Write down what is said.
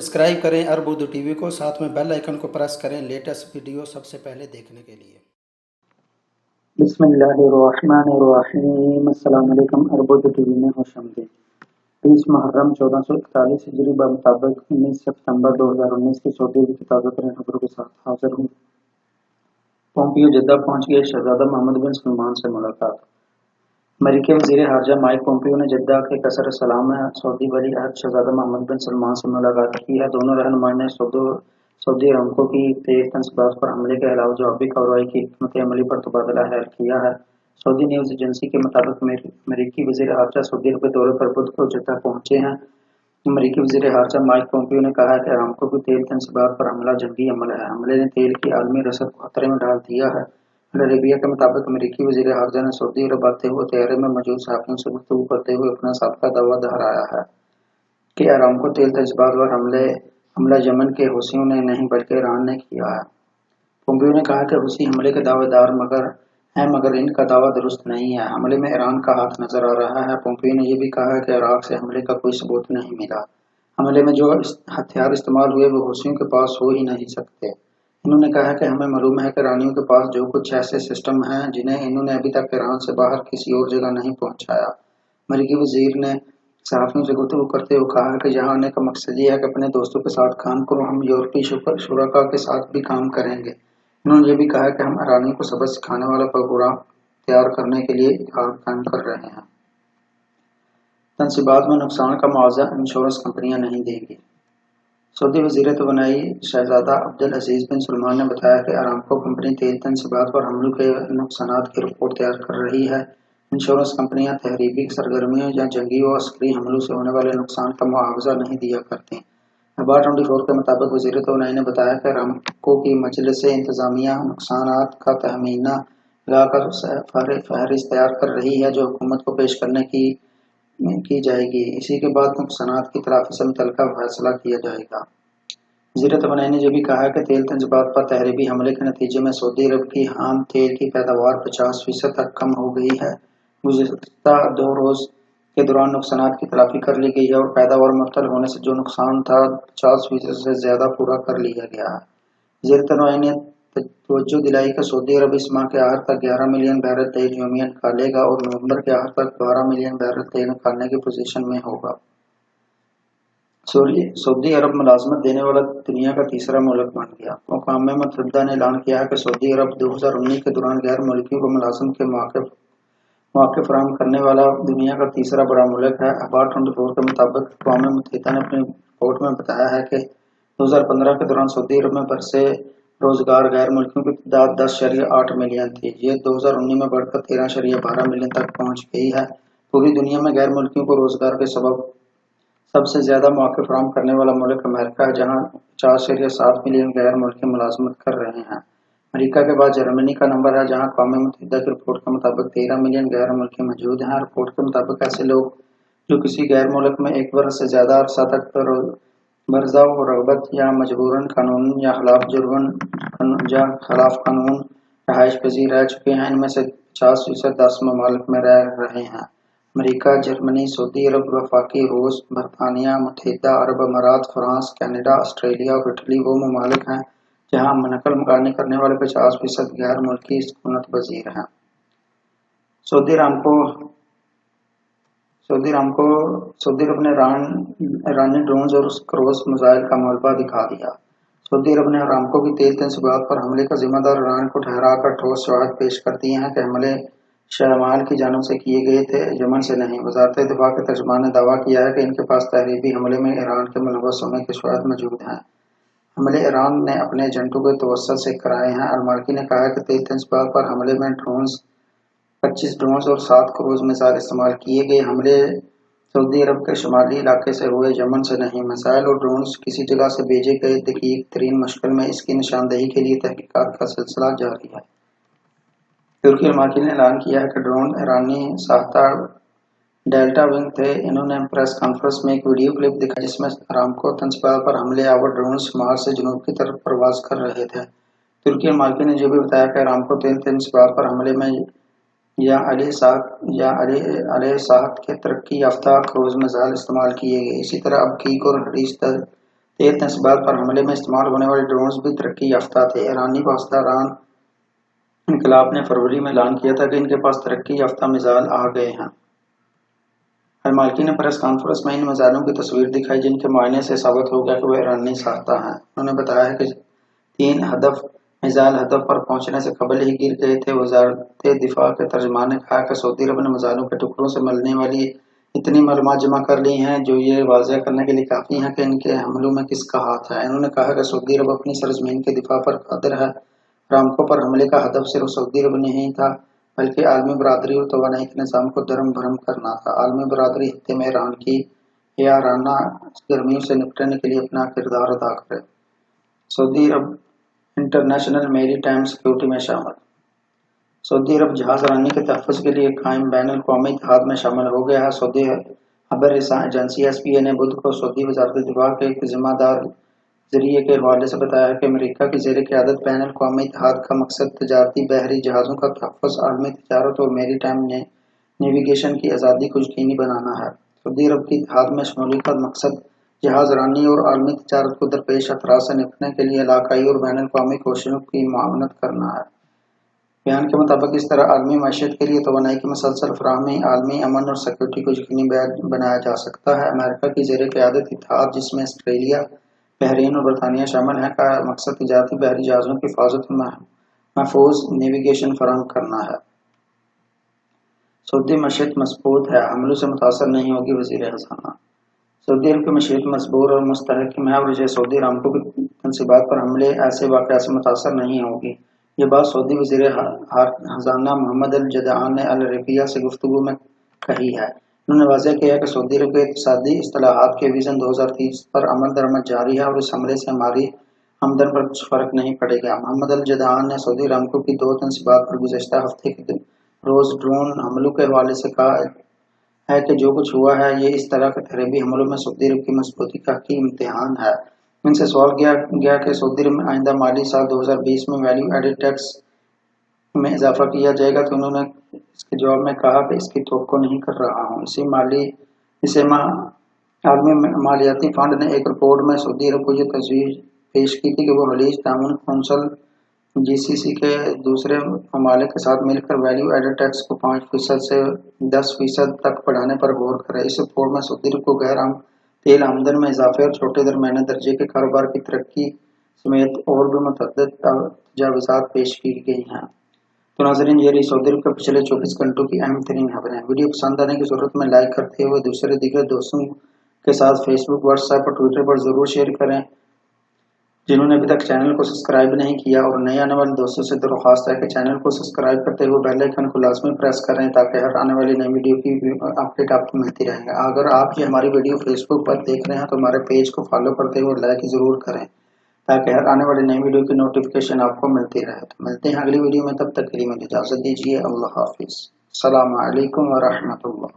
Subscribe करें अरब Urdu TV को, साथ में बेल आइकन को प्रेस करें लेटेस्ट वीडियो सबसे पहले देखने के लिए। बिस्मिल्लाहिर्रहमानिर्रहीम। अस्सलाम वालेकुम। अरब उर्दू टीवी में खुशामदीद। 30 मुहर्रम 1441 हिजरी मुताबिक 19 सितंबर 2019 की सऊदी की ताज़ा तरीन खबरों के साथ हाजिर हूँ। पोम्पियो जद्दा पहुंच गए, शहजादा मोहम्मद बिन सलमान से मुलाकात। अमेरिकी वज़ीर ख़ारजा माइक पोम्पियो ने जद्दा के कसर सलाम में सऊदी वली अहद शहजादा मोहम्मद बिन सलमान से मुलाकात की है। दोनों रहनुमाओं ने सऊदी अरामको की तेज़ तनसीबात पर हमले के अलावा जवाबी कार्रवाई की हिकमत अमली पर तबादला ख्याल किया है। सऊदी न्यूज़ एजेंसी के मुताबिक अमेरिकी वज़ीर ख़ारजा सऊदी अरब के दौरे पर बुध को जद्दा पहुंचे हैं। अमेरिकी वज़ीर ख़ारजा माइक पोम्पियो ने कहा है कि अरामको की तेल तनसीबात पर हमला जंगी अमल है। हमले ने तेल की आलमी रसद को खतरे में डाल दिया है। अल अरबिया के मुताबिक अमेरिकी वज़ीर ख़ारजा ने सऊदी अरब आते हुए तैयारे में मौजूद सहाफ़ियों से गुफ्तगू करते हुए अपना साबिक़ा दावा दोहराया है कि अरामको तेल तनसीबात पर हमला यमन के हूथियों ने नहीं बल्कि ईरान ने किया है। पोम्पियो ने कहा कि हूथी हमले के दावेदार मगर इनका दावा दुरुस्त नहीं है। हमले में ईरान का हाथ नजर आ रहा है। पोम्पियो ने यह भी कहा कि इराक से हमले का कोई सबूत नहीं मिला। हमले में जो हथियार इस्तेमाल हुए वो हूथियों के पास हो ही नहीं सकते। इन्होंने कहा कि हमें मालूम है कि ईरानियों के पास जो कुछ ऐसे सिस्टम हैं जिन्हें इन्होंने अभी तक ईरान से बाहर किसी और जगह नहीं पहुंचाया। अमेरिकी वज़ीर ने सहाफ़ियों से गुफ्तगू करते हुए कहा कि यहाँ आने का मकसद ये है कि अपने दोस्तों के साथ काम करो, हम यूरोपीय शुरका के साथ भी काम करेंगे। उन्होंने ये भी कहा कि हम ईरानियों को सबक सिखाने वाला प्रोग्राम तैयार करने के लिए काम कर रहे हैं। तनसीबात में नुकसान का मुआवजा इंश्योरेंस कंपनियां नहीं देंगी। सऊदी वज़ीर तवानाई शहजादा अब्दुल अजीज बिन सलमान ने बताया कि अरामको कंपनी तेल तनसीबात पर हमलों के नुकसानात की रिपोर्ट तैयार कर रही है। इंश्योरेंस कंपनियां तहरीबी सरगर्मियों या जंगी व अस्करी हमलों से होने वाले नुकसान का मुआवजा नहीं दिया करती। अखबार 24 के मुताबिक वज़ीर तवानाई ने बताया कि अरामको की मजलिस इंतजामिया नुकसानात का तहमीना लगाकर फहरिस्त तैयार कर रही है जो हुकूमत को पेश करने की जाएगी। इसी के बाद नुकसानात की तलाफी से मुतल्लिका फैसला किया जाएगा। वज़ीर तवानाई ने यह भी कहा कि तेल तनसीबात पर तहरीबी हमले के नतीजे में सऊदी अरब की आम तेल की पैदावार 50% तक कम हो गई है। गुज़िश्ता 2 रोज़ के दौरान नुकसानात की तलाफी कर ली गई है और पैदावार मुअत्तल होने से जो नुकसान था 50% से ज़्यादा पूरा कर लिया गया है। वज़ीर तवानाई ने तवज्जो दिलाई कि सऊदी अरब इस माह के आखिर तक 11 मिलियन बैरल तेल यौमिया निकालेगा और नवंबर के आखिर तक 12 मिलियन बैरल तेल निकालने की पोजीशन में होगा। सऊदी अरब मुलाजमत देने वाला दुनिया का तीसरा मुल्क बन गया। अक़वाम मुत्तहिदा ने ऐलान किया है कि सऊदी अरब 2019 के दौरान गैर मुल्कियों को मुलाजमत के मौके फराहम करने वाला दुनिया का तीसरा बड़ा मुल्क है। अखबार 24 के मुताबिक अक़वाम मुत्तहिदा ने अपनी रिपोर्ट में बताया है कि 2015 के दौरान सऊदी अरब में बरसे रोजगार गैर मुल्कियों की तादाद 10.8 मिलियन थी। ये 2019 में बढ़कर 13.12 मिलियन तक पहुंच गई है। पूरी दुनिया में गैर मुल्कियों को रोजगार के सबसे ज्यादा मौके फराहम करने वाला मुल्क अमेरिका है, जहां 4.7 मिलियन गैर मुल्की मुलाजमत कर रहे हैं। अमेरिका के बाद जर्मनी का नंबर है, जहां अक़वाम मुत्तहिदा की रिपोर्ट के मुताबिक 13 मिलियन गैर मुल्की मौजूद हैं। रिपोर्ट के मुताबिक ऐसे लोग जो किसी गैर मुल्क में 1 वर्ष से ज्यादा अरसा तक बर्ज़ा व रग़बत या मजबूरन कानूनन या खिलाफ कानून रहाइश पजीर रह चुके हैं, इनमें से 50% 10 ममालिक में रह रहे हैं। अमेरिका, जर्मनी, सऊदी अरब, वफाकी रूस, बरतानिया, मुत्तहिदा अरब अमारात, फ्रांस, कनाडा, ऑस्ट्रेलिया और इटली वो ममालिक हैं जहां नकल मकानी करने वाले 50% गैर मुल्की सकूनत पजीर हैं। सऊदी अरब ने ईरानी ड्रोन्स और क्रूज मिसाइल का मलबा दिखा दिया। सऊदी अरब ने अरामको की तेल तनसीबात पर हमले का जिम्मेदार ईरान को ठहराकर ठोस शवाहिद पेश कर दिए हैं कि हमले शमाल की जानिब से किए गए थे, यमन से नहीं। वज़ारत दिफा के तर्जुमान ने दावा किया है कि इनके पास तहरीबी हमले में ईरान के मुलव्वस होने के शवाहिद मौजूद हैं। हमले ईरान ने अपने एजेंटों के तवस्सुत से कराए हैं। अल-मालिकी ने कहा कि तेल तनसीबात पर हमले में 25 ड्रोन्स और 7 क्रूज मिसाइल इस्तेमाल किए गए। हमले सऊदी अरब के शुमाली इलाके से हुए, यमन से नहीं। मिसाइल और ड्रोन्स किसी जगह से भेजे गए। दकीक तरीन मुश्किल में इसकी निशानदेही के लिए तहकीकात का सिलसिला जारी है। तुर्की अल-मालिकी ने ऐलान किया है कि ड्रोन ईरानी साख्ता डेल्टा विंग थे। इन्होंने प्रेस कॉन्फ्रेंस में एक वीडियो क्लिप दिखाई जिसमें अरामको तनसीबात पर हमले आवर ड्रोन शुमाल से जनूब की तरफ परवाज कर रहे थे। तुर्की अल-मालिकी ने यह भी बताया कि अरामको तेल तनसीबात पर हमले में या अली साहत के तरक्की याफ्ता क्रूज मिसाइल इस्तेमाल किए गए। इसी तरह अबकीक और हरीश तेज तनसीबात पर हमले में इस्तेमाल होने वाले ड्रोन्स भी तरक्की याफ्ता थे। ईरानी पासदारान इनकलाब ने फरवरी में ऐलान किया था कि इनके पास तरक्की याफ्ता मिसाइल आ गए हैं। अलमालिकी ने प्रेस कॉन्फ्रेंस में इन मिसाइलों की तस्वीर दिखाई जिनके मुआयने से साबित हो गया कि वह ईरानी साख्ता हैं। उन्होंने बताया है कि 3 मिसाइल हदफ पर पहुंचने से कबल ही गिर गए थे। वजारत दिफा के तर्जमान ने कहा कि सऊदी अरब ने मिसाइलों के टुकड़ों से मिलने वाली इतनी मालूमात जमा कर ली हैं जो ये वाज़ह करने के लिए काफ़ी हैं कि इनके हमलों में किसका हाथ है। इन्होंने कहा कि सऊदी अरब अपनी सरजमीन के दिफा पर कादिर है। अरामको पर हमले का हदफ सिर्फ सऊदी अरब नहीं था बल्कि आलमी बरादरी और तवानाई के निज़ाम को दरम भरम करना था। आलमी बरादरी खत्ते में ईरान की याराना गर्मियों से निपटने के लिए अपना किरदार अदा करे। सऊदी अरब इंटरनेशनल मेरी टाइम सिक्योरिटी में शामिल। सऊदी अरब जहाज रानी के तहफ़्फ़ुज़ के लिए कायम बैन अल-क़ौमी इत्तेहाद में शामिल हो गया है। सऊदी खबर एजेंसी SPA ने बुध को सऊदी वज़ारत दिफा के एक ज़िम्मेदार ज़रिए के हवाले से बताया कि अमेरिका की ज़ेर क़यादत बैन अल-क़ौमी इत्तेहाद का मकसद तजारती बहरी जहाज़ों का तहफ़्फ़ुज़, आलमी तिजारत और मेरी टाइम नेविगेशन की आज़ादी को यकीनी बनाना है। सऊदी अरब की इत्तेहाद में शमूलियत का मकसद जहाज रानी और आलमी तिजारत को दरपेश खतरात से निपटने के लिए इलाकाई और बैन अल-क़ौमी कोशिशों की मुआवनत करना है। बयान के मुताबिक इस तरह आलमी मईशत के लिए तवानाई की मुसलसल फराहमी, आलमी अमन और सिक्योरिटी को यकीनी बनाया जा सकता है। अमेरिका की ज़ेर क़यादत इत्तेहाद, जिसमें ऑस्ट्रेलिया, बहरीन और बरतानिया शामिल हैं, का मकसद तजारती बहरी जहाज़ों की हिफाजत और महफूज नेविगेशन फराहम करना है। सऊदी मईशत मजबूत है, हमलों से मुतासर नहीं होगी वज़ीर ख़ज़ाना। सऊदी अरब की मईशत मजबूत और मुस्तहकम है और इसे सऊदी अरामको की तनसीबात पर हमले ऐसे वाक़यात से मुतासर नहीं होगी। ये बात सऊदी वज़ीर ख़ज़ाना मोहम्मद अल जदआन ने अल अरबिया से गुफ्तगू में कही है। उन्होंने वाज़ेह किया कि सऊदी अरब के इक़्तिसादी इस्लाहात के विज़न 2030 पर अमल दरामद जारी है और इस हमले से हमारी आमदन पर कुछ फ़र्क नहीं पड़ेगा। मोहम्मद अल जदआन ने सऊदी अरामको की 2 तनसीबात पर गुज़श्ता हफ्ते के रोज़ ड्रोन हमलों के हवाले से कहा है कि जो कुछ हुआ है ये इस तरह के तहरीबी हमलों में सऊदी अरब की मजबूती का हकीम इम्तिहान है। इनसे सवाल किया गया कि सऊदी अरब में आइंदा माली साल 2020 में वैल्यू एडेड टैक्स में इजाफा किया जाएगा, तो उन्होंने इसके जवाब में कहा कि इसकी तवक्को नहीं कर रहा हूँ। इसे आलमी मालियाती फंड ने एक रिपोर्ट में सऊदी अरब को ये तजवीज़ पेश की थी कि वो खलीज ताउन कौंसिल GCC के दूसरे ममालिक के साथ मिलकर वैल्यू एडेड टैक्स को 5% से 10% तक बढ़ाने पर गौर करे। इस रिपोर्ट में सऊदी अरब को गैर तेल आमदन में इजाफे और छोटे दरमियाने दर्जे के कारोबार की तरक्की समेत और भी मुतअद्दिद तजावीज़ात पेश की गई हैं। तो नाज़रीन, ये रही सऊदी अरब के पिछले 24 घंटों की अहम तरीन खबरें। वीडियो पसंद आने की सूरत में लाइक करते हुए दीगर दोस्तों के साथ फेसबुक, व्हाट्सएप और ट्विटर पर ज़रूर शेयर करें। जिन्होंने अभी तक चैनल को सब्सक्राइब नहीं किया और नए आने वाले दोस्तों से दरख्वास्त है कि चैनल को सब्सक्राइब करते हुए बेल आइकन को लाजमी प्रेस करें ताकि हर आने वाली नई वीडियो की अपडेट आपको मिलती रहेगी। अगर आप ये हमारी वीडियो फेसबुक पर देख रहे हैं तो हमारे पेज को फॉलो करते हुए लाइक ज़रूर करें ताकि हर आने वाली नई वीडियो की नोटिफिकेशन आपको मिलती रहे। तो मिलते हैं अगली वीडियो में, तब तक के लिए मुझे इजाज़त दीजिए। अल्लाह हाफिज़। अस्सलामु अलैकुम व रहमतुल्लाह।